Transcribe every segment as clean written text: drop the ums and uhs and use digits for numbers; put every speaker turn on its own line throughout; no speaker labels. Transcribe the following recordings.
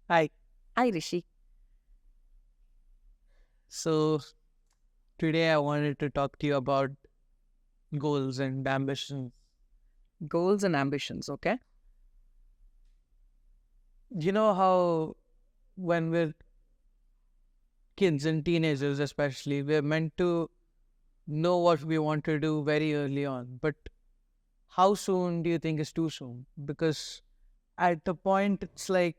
Hi.
Hi, Rishi.
So today I wanted to talk to you about goals and ambitions.
Goals and ambitions, okay?
You know how when we're kids and teenagers especially, we're meant to know what we want to do very early on. But how soon do you think is too soon? Because at the point it's like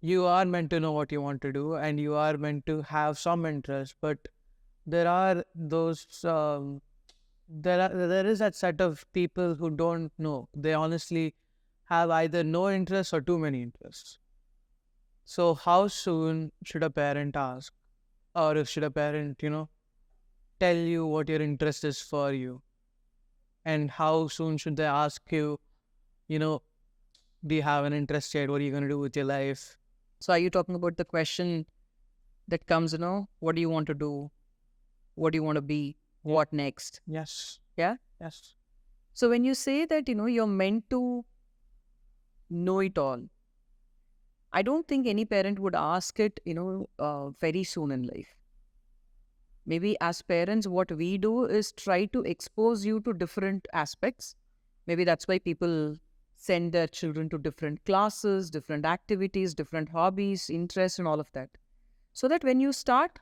you are meant to know what you want to do and you are meant to have some interest, but there are those there is that set of people who don't know. They honestly have either no interest or too many interests. So how soon should a parent ask, or should a parent, tell you what your interest is for you, and how soon should they ask you, you know, do you have an interest yet? What are you going to do with your life?
So, are you talking about the question that comes, what do you want to do? What do you want to be?
Yeah.
What next?
Yes.
Yeah.
Yes.
So, when you say that, you're meant to know it all, I don't think any parent would ask it, very soon in life. Maybe as parents, what we do is try to expose you to different aspects. Maybe that's why people send their children to different classes, different activities, different hobbies, interests, and all of that. So that when you start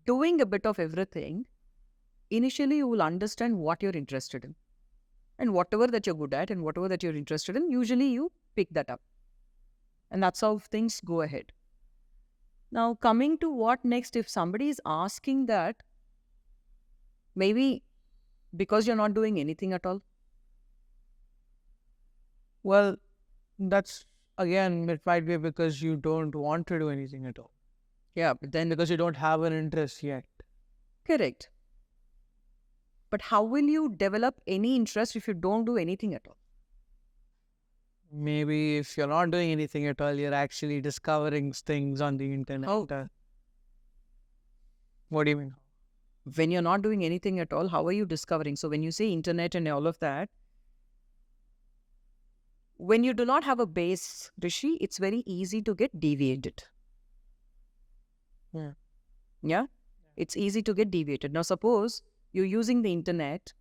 doing a bit of everything, initially you will understand what you're interested in. And whatever that you're good at and whatever that you're interested in, usually you pick that up. And that's how things go ahead. Now, coming to what next, if somebody is asking that, maybe because you're not doing anything at all.
Well, that's again, it might be because you don't want to do anything at all.
Yeah, but then
Because you don't have an interest yet.
correct. But how will you develop any interest if you don't do anything at all?
Maybe if you're not doing anything at all, you're actually discovering things on the internet.
How?
What do you mean?
When you're not doing anything at all, how are you discovering? So when you say internet and all of that, when you do not have a base, Rishi, it's very easy to get deviated.
Yeah.
Yeah? It's easy to get deviated. Now, suppose you're using the internet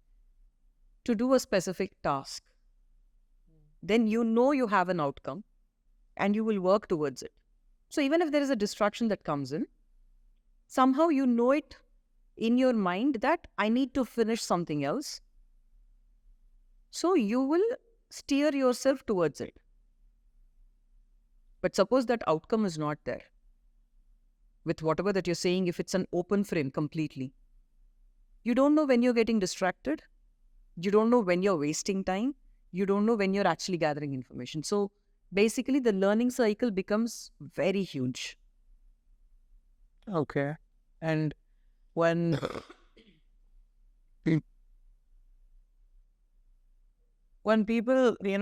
to do a specific task. Then you have an outcome and you will work towards it. So even if there is a distraction that comes in, somehow you know it in your mind that I need to finish something else. So you will steer yourself towards it. But suppose that outcome is not there. With whatever that you're saying, if it's an open frame completely, you don't know when you're getting distracted. You don't know when you're wasting time. You don't know when you're actually gathering information. So basically, the learning cycle becomes very huge.
Okay. And when when people, they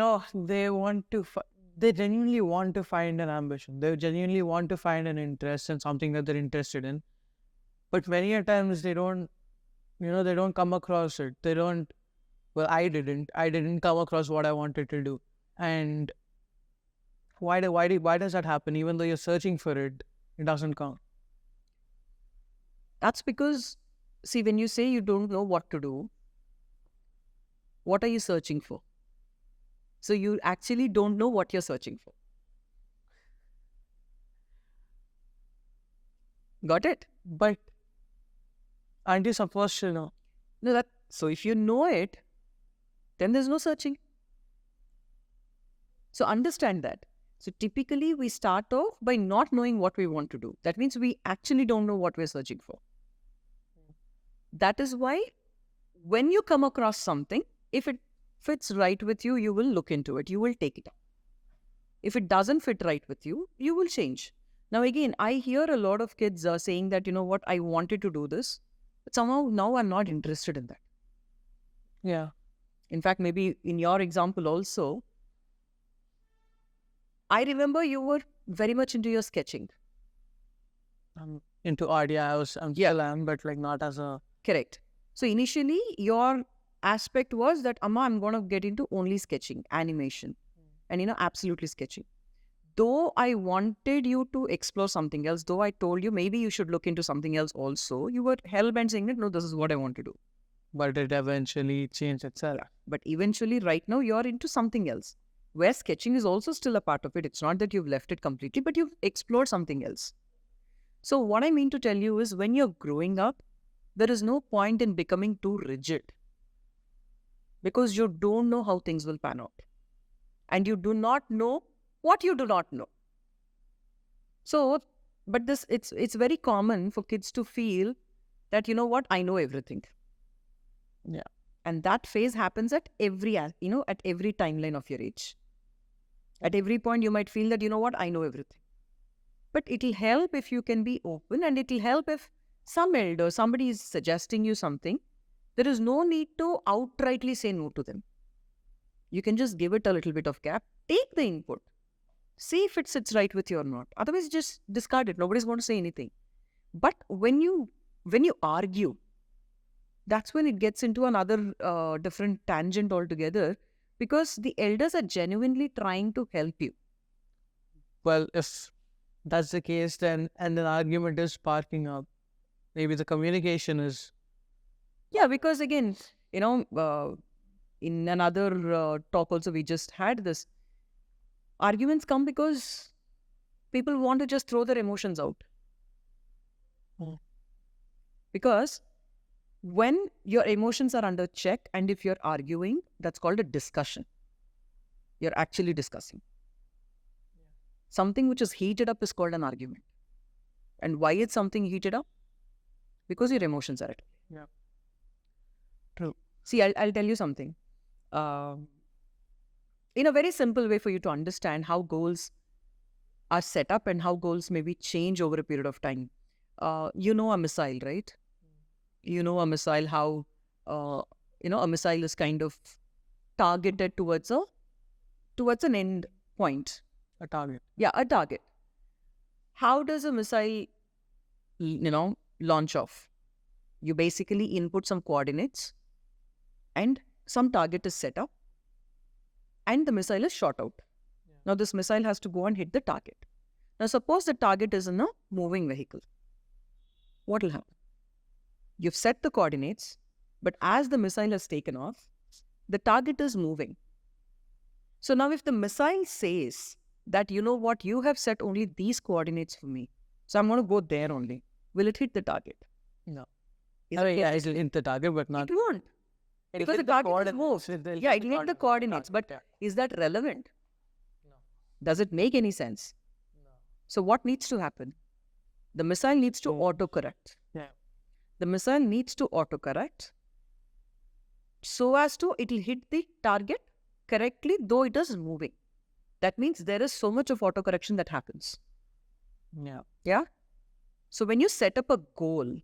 genuinely want to find an ambition. They genuinely want to find an interest in something that they're interested in. But many a times they don't come across it. They don't. Well, I didn't. I didn't come across what I wanted to do. And why does that happen? Even though you're searching for it, it doesn't come.
That's because, see, when you say you don't know what to do, what are you searching for? So you actually don't know what you're searching for. Got it?
But aren't you supposed to know?
No, that so if you know it, then there's no searching. So understand that. So typically we start off by not knowing what we want to do. That means we actually don't know what we're searching for. That is why when you come across something, if it fits right with you, you will look into it. You will take it up. If it doesn't fit right with you, you will change. Now again, I hear a lot of kids saying that, you know what, I wanted to do this, but somehow now I'm not interested in that.
Yeah.
In fact, maybe in your example also, I remember you were very much into your sketching.
I'm into art. Yeah, I'm still am, but like not as a.
Correct. So initially, your aspect was that, Amma, I'm going to get into only sketching, animation, and absolutely sketching. though I wanted you to explore something else, though I told you maybe you should look into something else also, you were hell-bent saying that, no, this is what I want to do.
But it eventually changed itself.
But eventually, right now, you're into something else, where sketching is also still a part of it. It's not that you've left it completely, but you've explored something else. So what I mean to tell you is, when you're growing up, there is no point in becoming too rigid, because you don't know how things will pan out. And you do not know what you do not know. So, but it's very common for kids to feel that, you know what, I know everything.
Yeah.
And that phase happens at every timeline of your age. At every point, you might feel that, you know what, I know everything. But it'll help if you can be open, and it'll help if some elder, somebody is suggesting you something. There is no need to outrightly say no to them. You can just give it a little bit of gap, take the input, see if it sits right with you or not. Otherwise, just discard it. Nobody's going to say anything. But when you argue, that's when it gets into another different tangent altogether, because the elders are genuinely trying to help you.
Well, if that's the case, then and an argument is sparking up, maybe the communication is.
Yeah, because again, in another talk also we just had this, arguments come because people want to just throw their emotions out. Because when your emotions are under check, and if you're arguing, that's called a discussion. You're actually discussing. Something which is heated up is called an argument. And why is something heated up? Because your emotions are at play.
Yeah. True.
See, I'll tell you something. In a very simple way for you to understand how goals are set up and how goals maybe change over a period of time. You know a missile, right? You know a missile, how, a missile is kind of targeted towards an end point.
A target.
Yeah, a target. How does a missile, launch off? You basically input some coordinates and some target is set up and the missile is shot out. Yeah. Now this missile has to go and hit the target. Now suppose the target is in a moving vehicle. What will happen? You've set the coordinates, but as the missile has taken off, the target is moving. So now if the missile says that, you know what, you have set only these coordinates for me, so I'm going to go there only, will it hit the target?
No. It'll hit the target, but not.
It won't. Because the target is moved. Yeah, it'll hit the coordinates, but is that relevant?
No.
Does it make any sense?
No.
So what needs to happen? The missile needs to autocorrect.
Yeah.
The missile needs to autocorrect so as to it'll hit the target correctly, though it is moving. That means there is so much of autocorrection that happens.
Yeah.
Yeah? So when you set up a goal,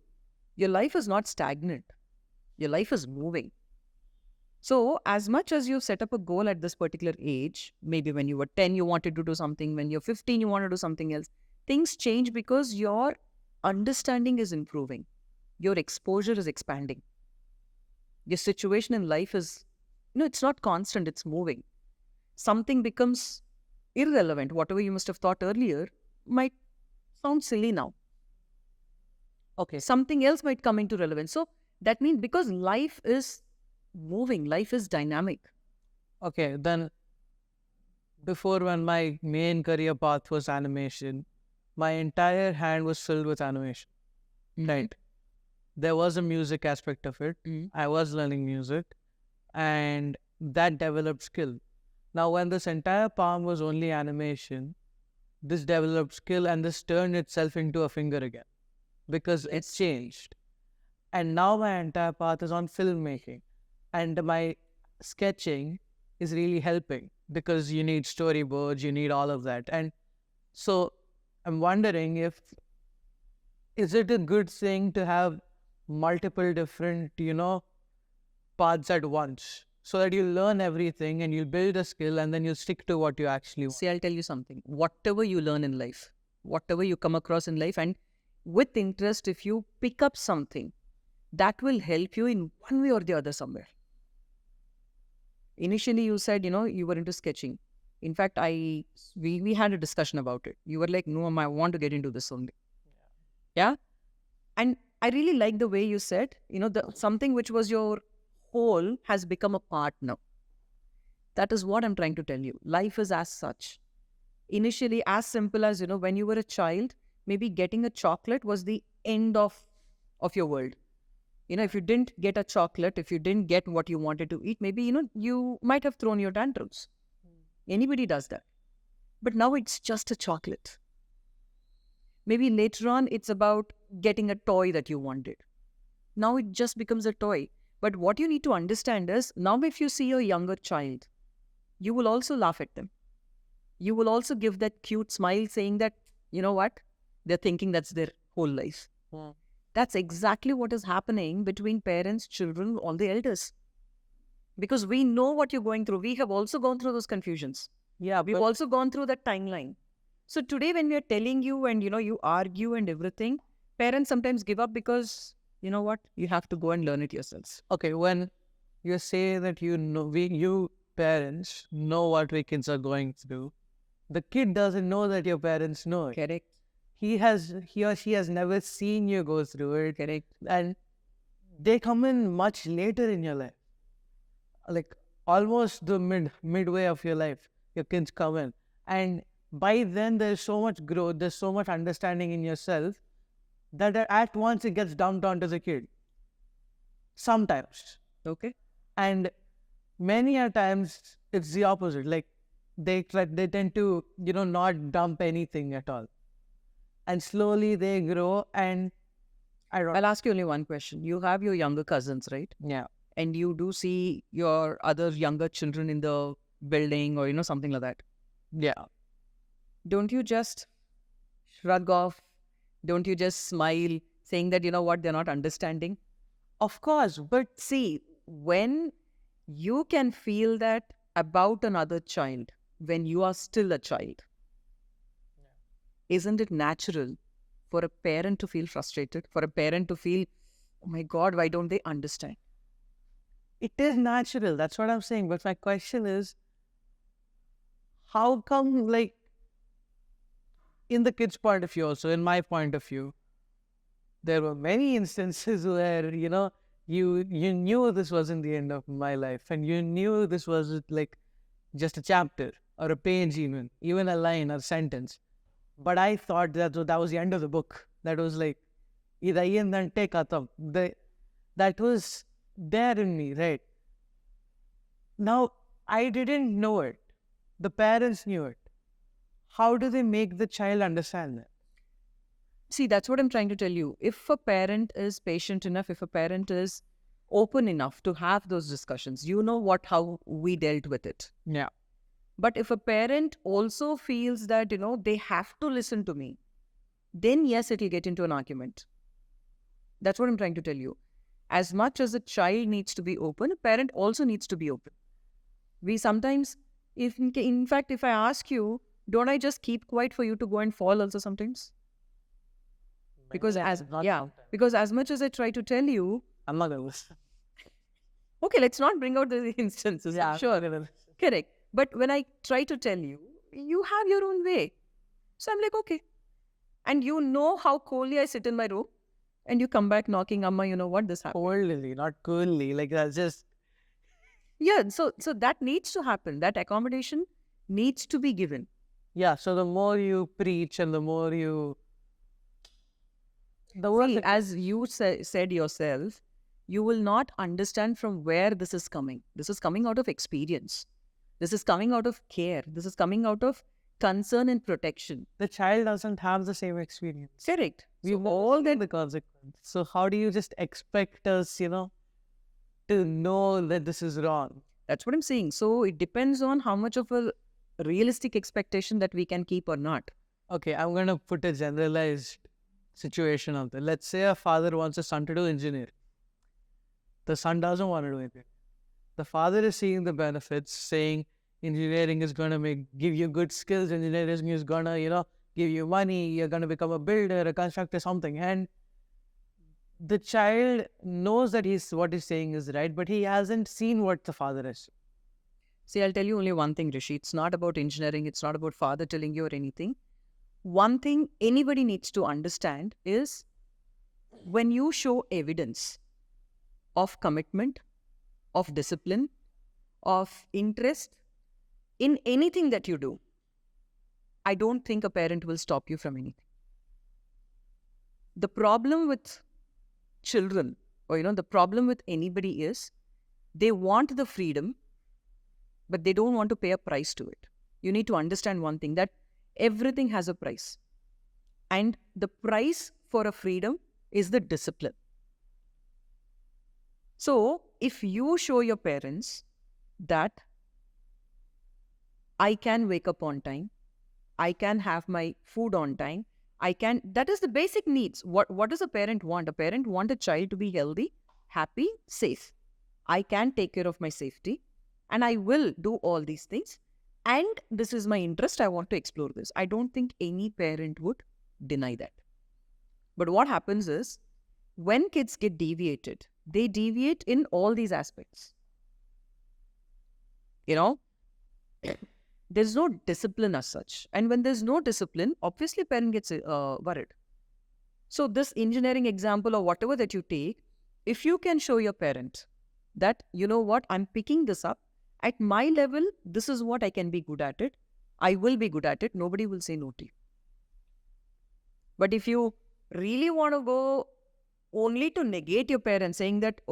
your life is not stagnant. Your life is moving. So as much as you set up a goal at this particular age, maybe when you were 10, you wanted to do something. When you're 15, you want to do something else. Things change because your understanding is improving. Your exposure is expanding. Your situation in life is, it's not constant, it's moving. Something becomes irrelevant. Whatever you must have thought earlier might sound silly now. Okay. Something else might come into relevance. So that means because life is moving, life is dynamic.
Okay, then before, when my main career path was animation, my entire hand was filled with animation. Right. There was a music aspect of it. I was learning music and that developed skill. Now, when this entire palm was only animation, this developed skill and this turned itself into a finger again because it's changed. And now my entire path is on filmmaking and my sketching is really helping because you need storyboards, you need all of that. And so I'm wondering is it a good thing to have multiple different, paths at once so that you learn everything and you build a skill and then you stick to what you actually want?
See, I'll tell you something. Whatever you learn in life, whatever you come across in life, and with interest, if you pick up something, that will help you in one way or the other somewhere. Initially, you said, you were into sketching. In fact, we had a discussion about it. You were like, no, I want to get into this only. Yeah. And I really like the way you said, something which was your whole has become a part now. That is what I'm trying to tell you. Life is as such. Initially, as simple as, when you were a child, maybe getting a chocolate was the end of your world. If you didn't get a chocolate, if you didn't get what you wanted to eat, maybe, you might have thrown your tantrums. Anybody does that. But now it's just a chocolate. Maybe later on, it's about getting a toy that you wanted. Now it just becomes a toy. But what you need to understand is, now if you see a younger child, you will also laugh at them. You will also give that cute smile saying that, you know what? They're thinking that's their whole life.
Yeah.
That's exactly what is happening between parents, children, all the elders. Because we know what you're going through. We have also gone through those confusions.
Yeah,
We've also gone through that timeline. So today when we are telling you and, you argue and everything, parents sometimes give up because, you know what? You have to go and learn it yourselves.
Okay, when you say that you parents know what we kids are going through, the kid doesn't know that your parents know it.
Correct.
He or she has never seen you go through it.
Correct.
And they come in much later in your life. Like almost the midway of your life, your kids come in. And by then there's so much growth, there's so much understanding in yourself that at once it gets dumped onto the kid. Sometimes.
Okay.
And many a times it's the opposite. Like they tend to, not dump anything at all. And slowly they grow and
I'll ask you only one question. You have your younger cousins, right?
Yeah.
And you do see your other younger children in the building or, something like that.
Yeah.
Don't you just shrug off? Don't you just smile saying that, they're not understanding?
Of course, but
see, when you can feel that about another child, when you are still a child, isn't it natural for a parent to feel frustrated, for a parent to feel, oh my God, why don't they understand?
It is natural. That's what I'm saying. But my question is, how come, like, in the kid's point of view also, in my point of view, there were many instances where, you knew this wasn't the end of my life and you knew this was like just a chapter or a page even a line or a sentence. But I thought that was the end of the book. That was like, that was there in me, right? Now, I didn't know it. The parents knew it. How do they make the child understand that?
See, that's what I'm trying to tell you. If a parent is patient enough, if a parent is open enough to have those discussions, how we dealt with it.
Yeah.
But if a parent also feels that, they have to listen to me, then yes, it'll get into an argument. That's what I'm trying to tell you. As much as a child needs to be open, a parent also needs to be open. We sometimes, in fact, if I ask you, don't I just keep quiet for you to go and fall also sometimes? Because as much as I try to tell you,
I'm not going to listen.
Okay, let's not bring out the instances.
Yeah,
sure. Correct. But when I try to tell you, you have your own way. So I'm like, okay. And how coldly I sit in my room and you come back knocking, Amma, you know what, this happened.
Coldly, not coolly. Like that's just...
Yeah, so that needs to happen. That accommodation needs to be given.
Yeah, so the more you preach and the more you...
As you said yourself, you will not understand from where this is coming. This is coming out of experience. This is coming out of care. This is coming out of concern and protection.
The child doesn't have the same experience.
Correct.
We've all got the consequence. So how do you just expect us, to know that this is wrong?
That's what I'm saying. So it depends on how much of a realistic expectation that we can keep or not.
Okay, I'm going to put a generalized situation out there. Let's say a father wants a son to do engineering. The son doesn't want to do anything. The father is seeing the benefits, saying engineering is going to give you good skills. Engineering is going to, give you money. You're going to become a builder, a constructor, something. And the child knows that what he's saying is right, but he hasn't seen what the father is.
See, I'll tell you only one thing, Rishi. It's not about engineering. It's not about father telling you or anything. One thing anybody needs to understand is when you show evidence of commitment, of discipline, of interest in anything that you do, I don't think a parent will stop you from anything. The problem with children, or the problem with anybody is they want the freedom, but they don't want to pay a price to it. You need to understand one thing, that everything has a price. And the price for a freedom is the discipline. So, if you show your parents that I can wake up on time, I can have my food on time, that is the basic needs. What does a parent want? A parent wants a child to be healthy, happy, safe. I can take care of my safety and I will do all these things. And this is my interest. I want to explore this. I don't think any parent would deny that. But what happens is when kids get deviated, they deviate in all these aspects. There's no discipline as such. And when there's no discipline, obviously parent gets worried. So this engineering example or whatever that you take, if you can show your parent that, I'm picking this up, at my level, this is what I can be good at it. I will be good at it. Nobody will say no to you. But if you really want to go only to negate your parents, saying that,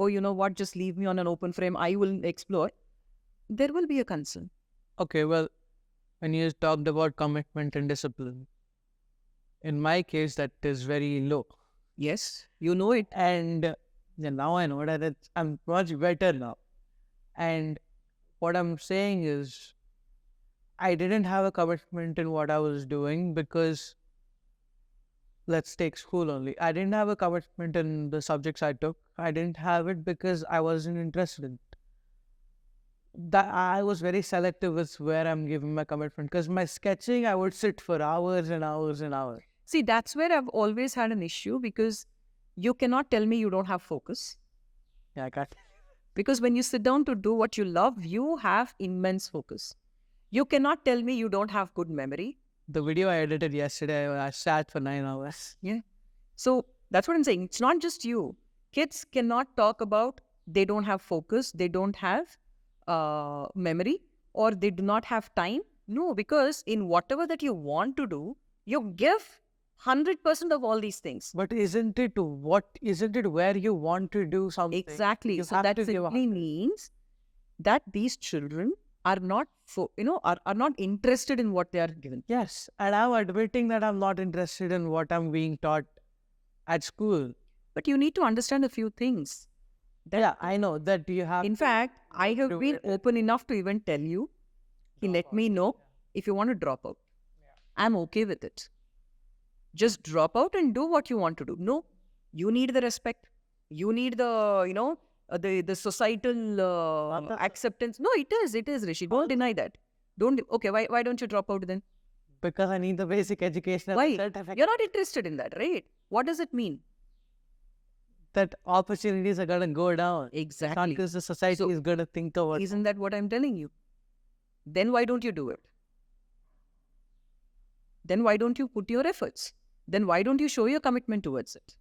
just leave me on an open frame, I will explore, there will be a concern.
Okay, well, when you talked about commitment and discipline, in my case, that is very low.
Yes, you know it.
And now I know that I'm much better now. And what I'm saying is, I didn't have a commitment in what I was doing because, let's take school only. I didn't have a commitment in the subjects I took. I didn't have it because I wasn't interested in it. That I was very selective with where I'm giving my commitment, because my sketching, I would sit for hours and hours and hours.
See, that's where I've always had an issue, because you cannot tell me you don't have focus.
Yeah, I got it.
Because when you sit down to do what you love, you have immense focus. You cannot tell me you don't have good memory.
The video I edited yesterday, I sat for 9 hours.
Yeah. So that's what I'm saying. It's not just you. Kids cannot talk about they don't have focus, they don't have memory, or they do not have time. No, because in whatever that you want to do, you give 100% of all these things.
But isn't it where you want to do something?
Exactly. So that simply means that these children are not are not interested in what they are given.
Yes, and I'm admitting that I'm not interested in what I'm being taught at school.
But you need to understand a few things.
Yeah, I know that you have.
In fact, I have been open enough to even tell you, let me know if you want to drop out. Yeah. I'm okay with it. Just drop out and do what you want to do. No, you need the respect. You need the, the societal acceptance. No, it is, Rishi. Don't deny that. Okay, why don't you drop out then?
Because I need the basic education.
Why? You're not interested in that, right? What does it mean?
That opportunities are going to go down.
Exactly.
Not because the society is going to think of it.
Isn't that what I'm telling you? Then why don't you do it? Then why don't you put your efforts? Then why don't you show your commitment towards it?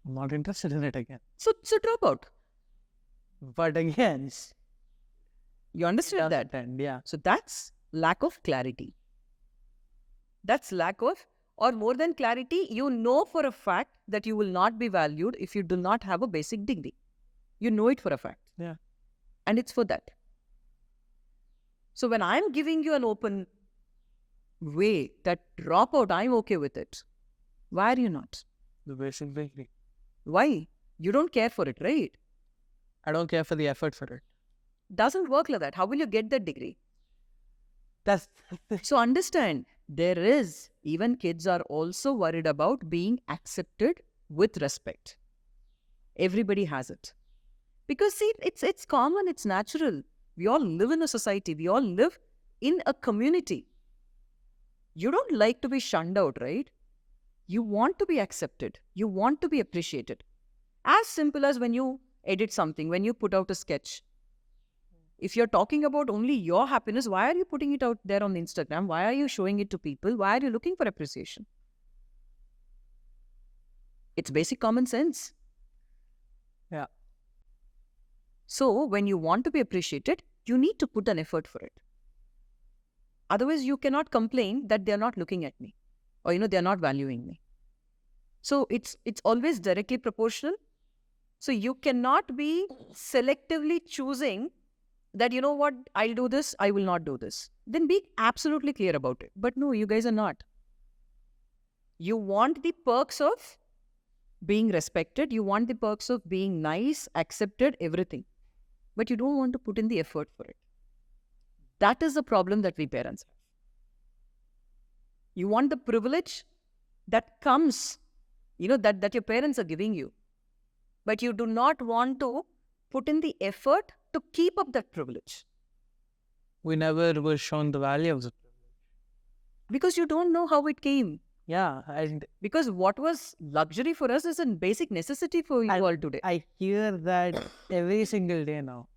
I'm not interested in it again.
So drop out.
But again,
you understand that?
Yeah.
So that's lack of clarity. That's lack of, or more than clarity, you know for a fact that you will not be valued if you do not have a basic degree. You know it for a fact.
Yeah.
And it's for that. So when I'm giving you an open way that drop out, I'm okay with it. Why are you not?
The basic degree.
Why? You don't care for it, right?
I don't care for the effort for it.
Doesn't work like that. How will you get that degree?
So
understand, even kids are also worried about being accepted with respect. Everybody has it. Because see, it's common, it's natural. We all live in a society. We all live in a community. You don't like to be shunned out, right? You want to be accepted. You want to be appreciated. As simple as when you edit something, when you put out a sketch. If you're talking about only your happiness, why are you putting it out there on Instagram? Why are you showing it to people? Why are you looking for appreciation? It's basic common sense.
Yeah.
So when you want to be appreciated, you need to put an effort for it. Otherwise, you cannot complain that they're not looking at me or, they're not valuing me. So it's always directly proportional. So you cannot be selectively choosing that, you know what, I'll do this, I will not do this. Then be absolutely clear about it. But no, you guys are not. You want the perks of being respected. You want the perks of being nice, accepted, everything. But you don't want to put in the effort for it. That is the problem that we parents have. You want the privilege that comes, that your parents are giving you. But you do not want to put in the effort to keep up that privilege.
We never were shown the value of the privilege.
Because you don't know how it came.
Yeah. And
because what was luxury for us is a basic necessity for you all today.
I hear that every single day now.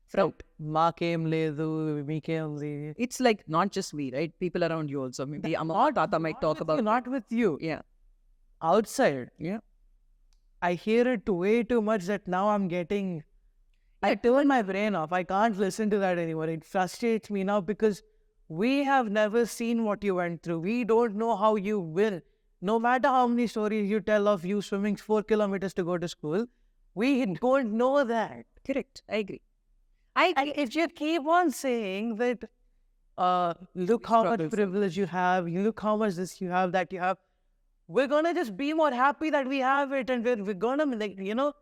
Fruit.
It's
It's like not just me, right? People around you also. Maybe Amma Tata might talk about
not with you.
Yeah.
Outside.
Yeah.
I hear it way too much that now I'm getting... I turn my brain off. I can't listen to that anymore. It frustrates me now because we have never seen what you went through. We don't know how you will. No matter how many stories you tell of you swimming 4 kilometers to go to school, we don't know that.
Correct. I agree.
And if you keep on saying that, look how much privilege you have, you look how much this you have, that you have, we're going to just be more happy that we have it, and we're going to,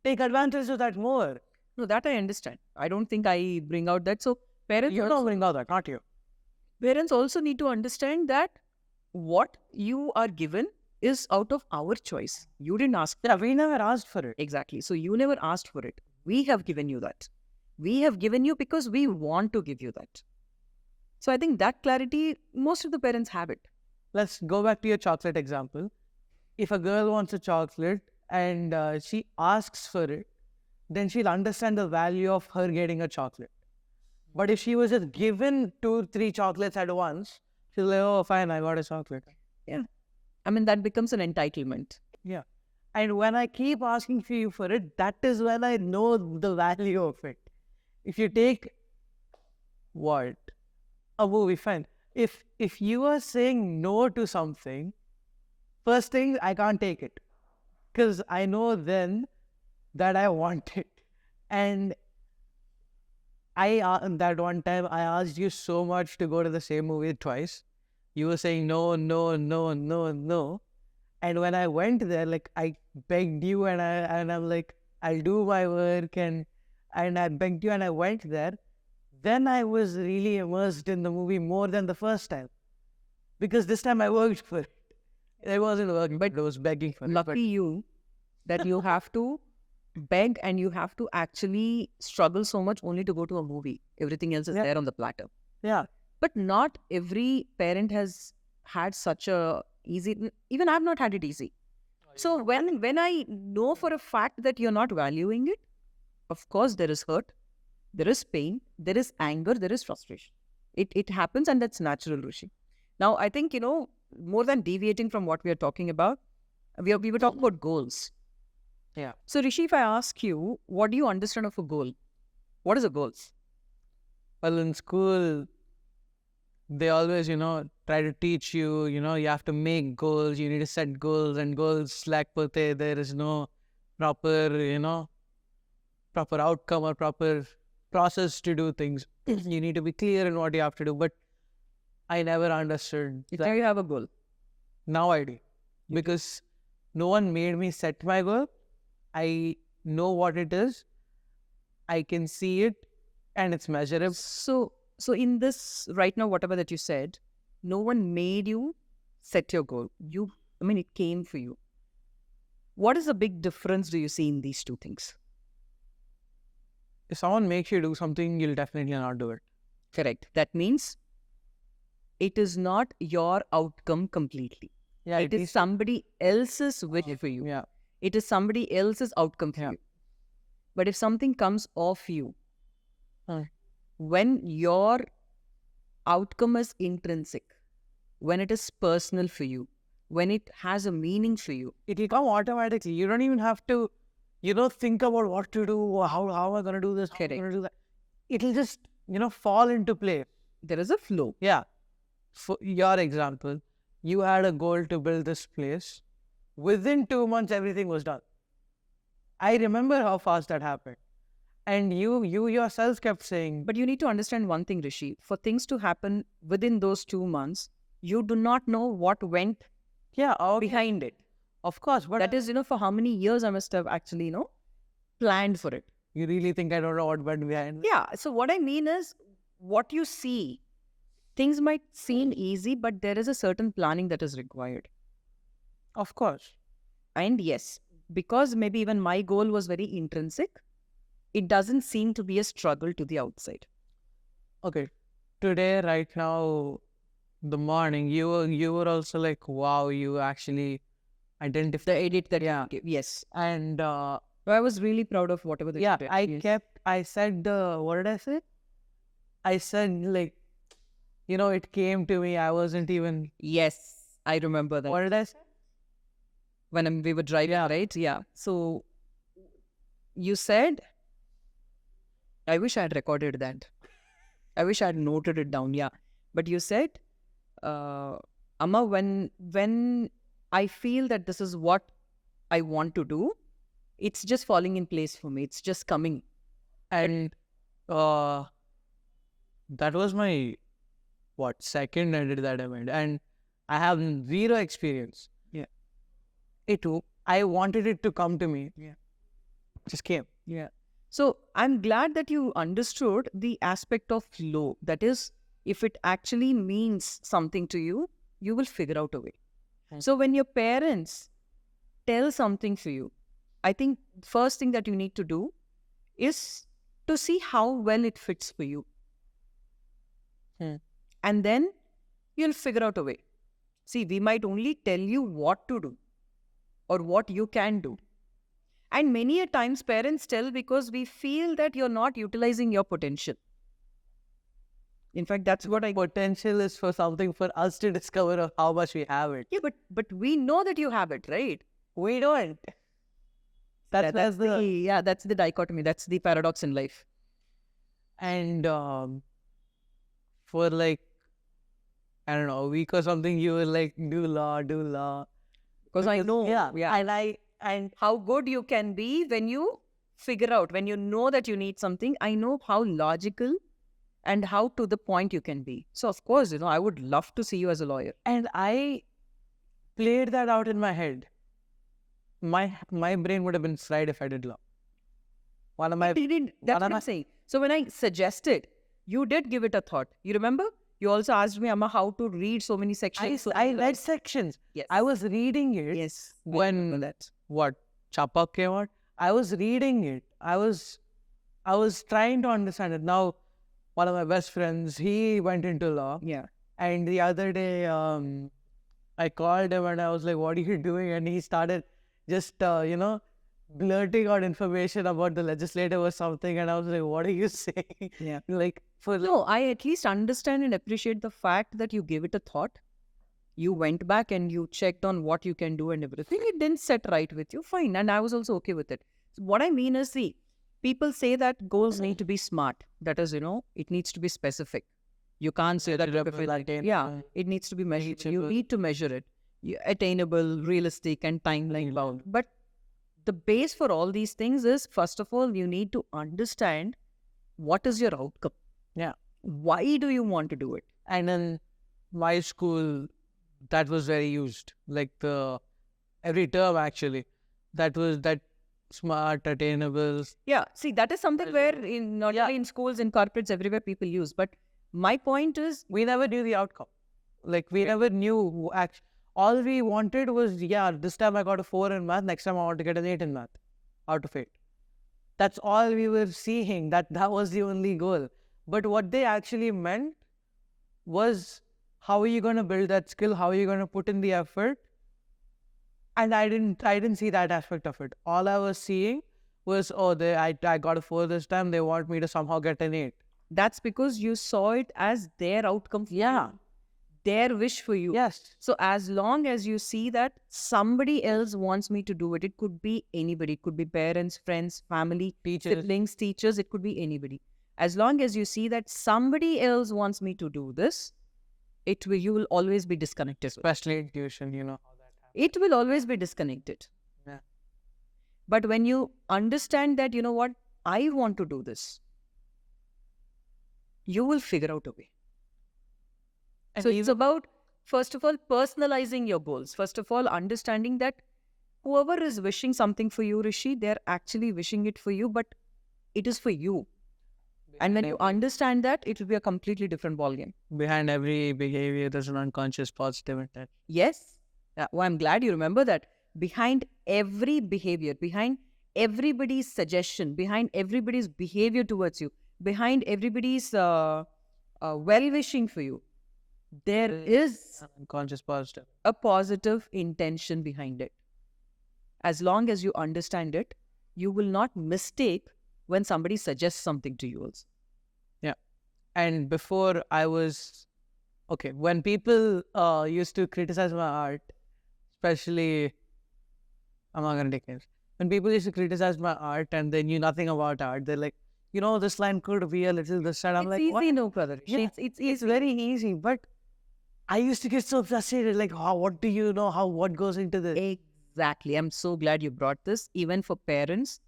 take advantage of that more.
No, that I understand. I don't think I bring out that. So parents...
You don't bring out that, not you.
Parents also need to understand that what you are given is out of our choice. You didn't ask.
Yeah, we never asked for it.
Exactly. So you never asked for it. We have given you that. We have given you because we want to give you that. So I think that clarity, most of the parents have it.
Let's go back to your chocolate example. If a girl wants a chocolate and she asks for it, then she'll understand the value of her getting a chocolate. But if she was just given 2-3 chocolates at once, she'll like, oh, fine, I got a chocolate.
Yeah. I mean, that becomes an entitlement.
Yeah. And when I keep asking for you for it, that is when I know the value of it. If you take what? A movie, fine. If you are saying no to something, first thing, I can't take it. Because I know then that I want it. And that one time, I asked you so much to go to the same movie twice. You were saying no, no, no, no, no. And when I went there, like, I begged you and I'm like, I'll do my work and I begged you and I went there. Then I was really immersed in the movie more than the first time. Because this time I worked for it. I wasn't working, but I was begging for it.
Lucky you that you have to beg and you have to actually struggle so much only to go to a movie. Everything else is there on the platter.
Yeah.
But not every parent has had such a easy... Even I've not had it easy. So when I know for a fact that you're not valuing it, of course there is hurt, there is pain, there is anger, there is frustration. It happens and that's natural, Rishi. Now, I think, more than deviating from what we are talking about, we were talking about goals.
Yeah.
So, Rishi, if I ask you, what do you understand of a goal? What is a goal?
Well, in school, they always, try to teach you, you have to make goals, you need to set goals, and goals slack pute, there is no proper, proper outcome or proper process to do things. You need to be clear in what you have to do, but I never understood that.
Now you have a goal.
Now I do. Because no one made me set my goal. I know what it is. I can see it and it's measurable.
So in this right now, whatever that you said, no one made you set your goal. It came for you. What is the big difference do you see in these two things?
If someone makes you do something, you'll definitely not do it.
Correct. That means it is not your outcome completely.
Yeah,
it is somebody else's wish for you.
Yeah.
It is somebody else's outcome for you. But if something comes off you,
Hmm.
When your outcome is intrinsic, when it is personal for you, when it has a meaning for you,
It'll come automatically. You don't even have to, think about what to do, or how am I going to do this, how am I
Correct.
going to do that. It'll just, fall into play.
there is a flow.
Yeah. For your example, you had a goal to build this place. Within 2 months, everything was done. I remember how fast that happened. And you yourself kept saying,
But you need to understand one thing, Rishi. For things to happen within those 2 months, you do not know what went
yeah, okay,
behind it.
of course. But
That is, for how many years I must have actually, planned for it.
you really think I don't know what went behind?
Yeah. So what I mean is, what you see, things might seem easy, but there is a certain planning that is required.
Of course.
And yes, because maybe even my goal was very intrinsic, it doesn't seem to be a struggle to the outside.
Okay. Today, right now, the morning, you were also like, wow, you actually identified.
The edit that
Yeah.
you gave, yes.
And
I was really proud of whatever that
yeah,
you did.
I said, what did I say? I said, like, it came to me. I wasn't even,
Yes, I remember that.
what did I say?
When we were driving, right? Yeah. So you said, I wish I had recorded that. I wish I had noted it down. Yeah. But you said, Amma, when I feel that this is what I want to do, it's just falling in place for me. It's just coming.
And that was my, second edit that I made. And I have zero experience.
Yeah.
I wanted it to come to me.
Yeah.
Just came.
Yeah. So I'm glad that you understood the aspect of flow. That is, if it actually means something to you, you will figure out a way. So when your parents tell something for you, I think first thing that you need to do is to see how well it fits for you. And then you'll figure out a way. See, we might only tell you what to do or what you can do. And many a times parents tell because we feel that you're not utilizing your potential. In fact, that's what
Potential is for something for us to discover of how much we have it.
Yeah, but we know that you have it, right?
We don't. That's
the dichotomy. That's the paradox in life.
And for like, I don't know, a week or something, you were like, do law.
Because I know.
Yeah. And
how good you can be when you figure out, when you know that you need something. I know how logical and how to the point you can be. So, of course, I would love to see you as a lawyer.
And I played that out in my head. My brain would have been fried if I did law.
That's what I'm saying. So when I suggested, you did give it a thought. You remember? You also asked me, Amma, how to read so many sections.
I read sections.
Yes.
I was reading it.
Yes.
When Chapak came out, I was reading it. I was trying to understand it. Now, one of my best friends, he went into law.
Yeah.
And the other day, I called him and I was like, what are you doing? And he started just, blurting out information about the legislative or something. And I was like, what are you saying?
Yeah.
No,
I at least understand and appreciate the fact that you gave it a thought. You went back and you checked on what you can do and everything. It didn't set right with you. Fine. And I was also okay with it. So what I mean is, see, people say that goals need to be smart. That is, it needs to be specific. You can't say that. It needs to be measured. You need to measure it. Attainable, realistic, and timeline bound. But the base for all these things is, first of all, you need to understand what is your outcome.
Yeah.
Why do you want to do it?
And in my school, that was very used. Like every term actually, that was that smart, attainable.
Yeah. See, that is something where not only in schools, in corporates, everywhere people use. But my point is,
we never knew the outcome. Like we never knew all we wanted was, this time I got a 4 in math, next time I want to get an 8 in math out of 8. That's all we were seeing. That was the only goal. But what they actually meant was, how are you going to build that skill? How are you going to put in the effort? And I didn't see that aspect of it. All I was seeing was, oh, I got a 4 this time, they want me to somehow get an 8.
That's because you saw it as their outcome for
Yeah.
you, their wish for you.
Yes.
So as long as you see that somebody else wants me to do it, it could be anybody. It could be parents, friends, family,
Teachers.
siblings, teachers. It could be anybody. As long as you see that somebody else wants me to do this, you will always be disconnected.
Especially in tuition, you know how that happens.
It will always be disconnected.
Yeah.
But when you understand that, you know what, I want to do this, you will figure out a way.
And
So it's about, first of all, personalizing your goals. First of all, understanding that whoever is wishing something for you, Rishi, they're actually wishing it for you, but it is for you. And when you understand that, it will be a completely different ballgame.
behind every behavior, there's an unconscious positive intent.
Yes. Well, I'm glad you remember that. Behind every behavior, behind everybody's suggestion, behind everybody's behavior towards you, behind everybody's well-wishing for you, there is
An unconscious positive.
a positive intention behind it. As long as you understand it, you will not mistake when somebody suggests something to you also.
Yeah. And before I was, okay, when people used to criticize my art, especially, I'm not going to take names. When people used to criticize my art and they knew nothing about art, they're like, you know, this line could be a little this side. I'm
It's
like,
easy,
what?
no, brother.
Yeah, it's very easy, but I used to get so frustrated. Like, what do you know? What goes into this?
Exactly. I'm so glad you brought this. Even for parents,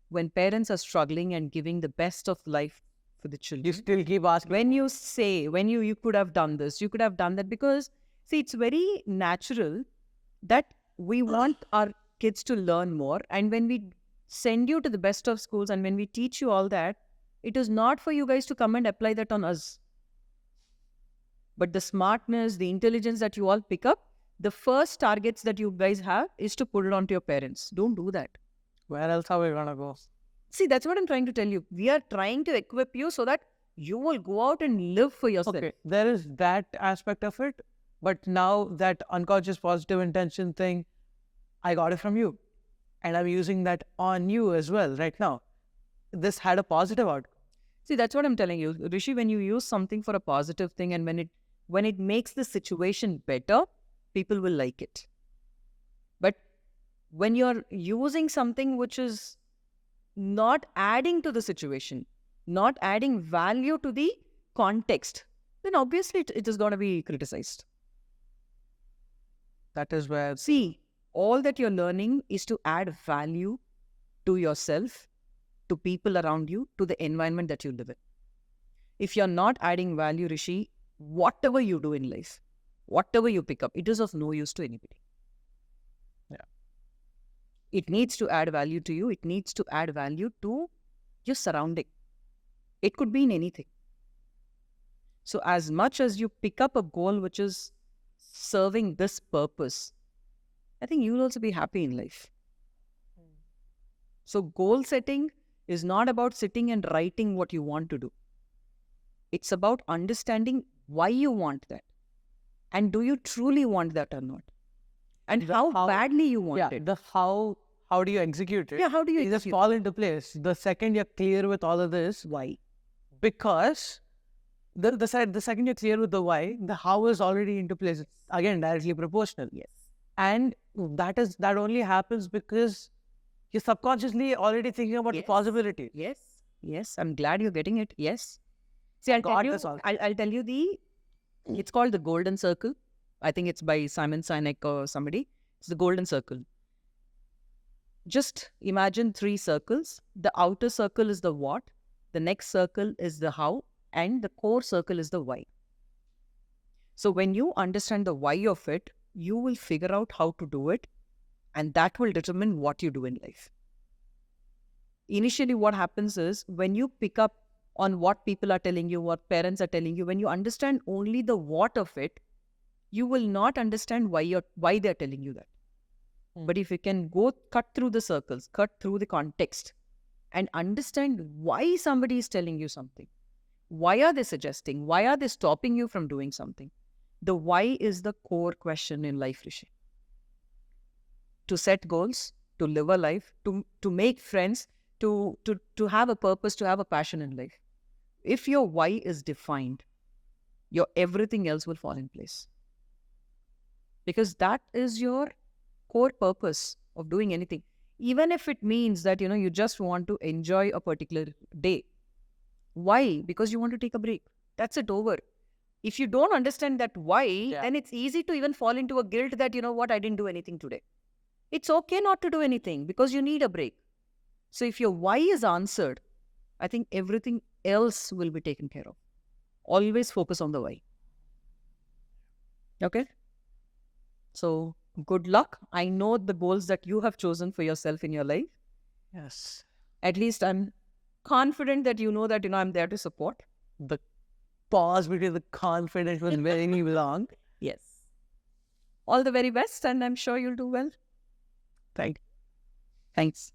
when parents are struggling and giving the best of life for the children,
You still keep asking.
when you say, you could have done this, you could have done that, because see, it's very natural that we want our kids to learn more. And when we send you to the best of schools and when we teach you all that, it is not for you guys to come and apply that on us. But the smartness, the intelligence that you all pick up, the first targets that you guys have is to put it onto your parents. Don't do that.
Where else are we going to go?
See, that's what I'm trying to tell you. We are trying to equip you so that you will go out and live for yourself.
Okay, there is that aspect of it. But now that unconscious positive intention thing, I got it from you. And I'm using that on you as well right now. This had a positive outcome.
See, that's what I'm telling you. Rishi, when you use something for a positive thing and when it makes the situation better, people will like it. But when you're using something which is not adding to the situation, not adding value to the context, then obviously it is going to be criticized.
That is where...
See, all that you're learning is to add value to yourself, to people around you, to the environment that you live in. If you're not adding value, Rishi, whatever you do in life, whatever you pick up, it is of no use to anybody.
Yeah.
It needs to add value to you. It needs to add value to your surrounding. It could be in anything. So as much as you pick up a goal which is serving this purpose, I think you will also be happy in life. So goal setting is not about sitting and writing what you want to do. It's about understanding why you want that. And do you truly want that or not? And how badly you want it.
How do you execute it?
Yeah, how do you
just
execute
fall into place. The second you're clear with all of this,
why?
Because the second you're clear with the why, the how is already into place. It's again directly proportional.
Yes.
And that only happens because you're subconsciously already thinking about the possibility.
Yes. Yes. I'm glad you're getting it. Yes. See, I'll tell you it's called the golden circle. I think it's by Simon Sinek or somebody. It's the golden circle. Just imagine 3 circles. The outer circle is the what, the next circle is the how, and the core circle is the why. So when you understand the why of it, you will figure out how to do it, and that will determine what you do in life. Initially, what happens is when you pick up on what people are telling you, what parents are telling you, when you understand only the what of it, you will not understand why they're telling you that. But if you can cut through the circles, cut through the context, and understand why somebody is telling you something, why are they suggesting, why are they stopping you from doing something? The why is the core question in life, Rishi. To set goals, to live a life, to make friends, to have a purpose, to have a passion in life. If your why is defined, your everything else will fall in place. Because that is your core purpose of doing anything. Even if it means that, you just want to enjoy a particular day. Why? Because you want to take a break. That's it, over. If you don't understand that why, then it's easy to even fall into a guilt that, I didn't do anything today. It's okay not to do anything because you need a break. So if your why is answered, I think everything else will be taken care of. Always focus on the why. Okay? So good luck. I know the goals that you have chosen for yourself in your life.
Yes.
At least I'm confident that you know that, I'm there to support.
The pause between the confidence was very long.
Yes. All the very best, and I'm sure you'll do well.
Thank you.
Thanks.